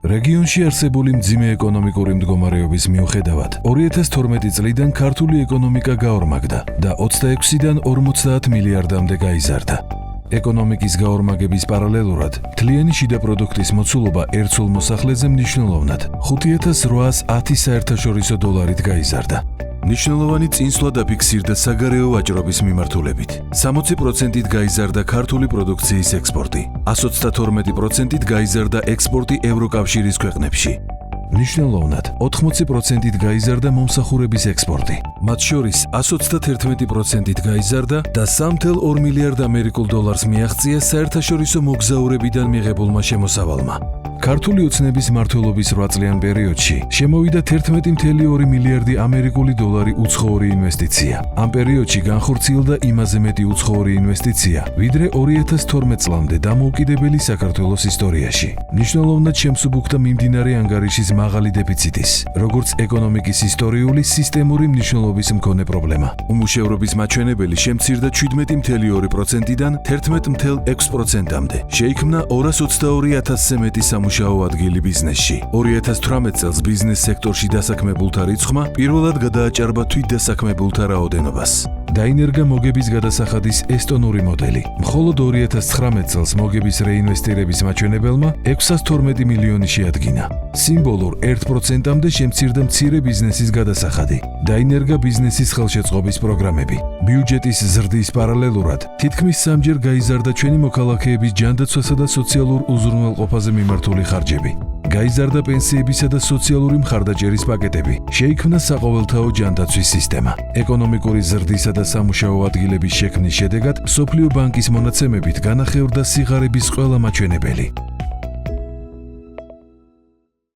რეგიონში არსებული მძიმე ეკონომიკური მდგომარეობის მიუხედავად, 2012 წლიდან ქართული ეკონომიკა გაორმაგდა და 26-დან 50 მილიარდამდე გაიზარდა. ეკონომიკის გაორმაგების პარალელურად, მთლიანი შიდა პროდუქტის მოცულობა ერთ სულ მოსახლეზე მნიშვნელოვნად 5810 საერთაშორისო დოლარით გაიზარდა. მნიშვნელოვანი წინსვლა დაფიქსირდა საგარეო ვაჭრობის მიმართულებით. 60%-ით გაიზარდა ქართული პროდუქციის ექსპორტი. 132%-ით გაიზარდა ექსპორტი ევროკავშირის ქვეყნებში. მნიშვნელოვნად 80%-ით გაიზარდა მომსახურების ექსპორტი. მათ შორის 131%-ით გაიზარდა და 3.2 მილიარდ ამერიკულ დოლარს მიაღწია საერთაშორისო მოგზაურებიდან მიღებულმა შემოსავალმა. ქართული ოცნების მმართველობის 8 წლიან პერიოდში შემოვიდა 11.2 მილიარდი ამერიკული დოლარი უცხოური ინვესტიცია. ამ პერიოდში განხორციელდა იმაზე მეტი უცხოური ინვესტიცია, ვიდრე 2012 წლამდე დამოუკიდებელი საქართველოს ისტორიაში. მნიშვნელოვნად შემსუბუქდა მიმდინარე ანგარიშის მაღალი დეფიციტის, როგორც ეკონომიკის ისტორიული სისტემური მნიშვნელობის მქონე პრობლემა. უმუშევრობის მაჩვენებელი შემცირდა 17.2%-დან 11.6%-მდე. შეიქმნა 222,000-ზე მეტი სამუშაო ადგილი ბიზნესში. 2018 წელს ბიზნეს სექტორში დასაქმებულთა რიცხვმა პირველად გადააჭარბა თვითდასაქმებულთა რაოდენობას. დაინერგა მოგების გადასახადის ესტონური მოდელი. მხოლოდ 2019 წელს მოგების რეინვესტირების მაჩვენებელმა 612 მილიონი შეადგინა. სიმბოლურ 1%-მდე შემცირდა მცირე ბიზნესის გადასახადი. დაინერგა ბიზნესის ხელშეწყობის პროგრამები. ბიუჯეტის ზრდის პარალელურად, თითქმის 3-ჯერ გაიზარდა ჩვენი მოქალაქეების ჯანდაცვასა და სოციალურ უზრუნველყოფაზე მიმართული ხარჯები. გაიზარდა პენსიებისა და სოციალური მხარდაჭერის პაკეტები. შეიქმნა საყოველთაო ჯანდაცვის სისტემა. ეკონომიკური ზრდისა და სამუშაო ადგილების შექმნის შედეგად, მსოფლიო ბანკის მონაცემებით განახევრდა სიღარიბის ყველა მაჩვენებელი.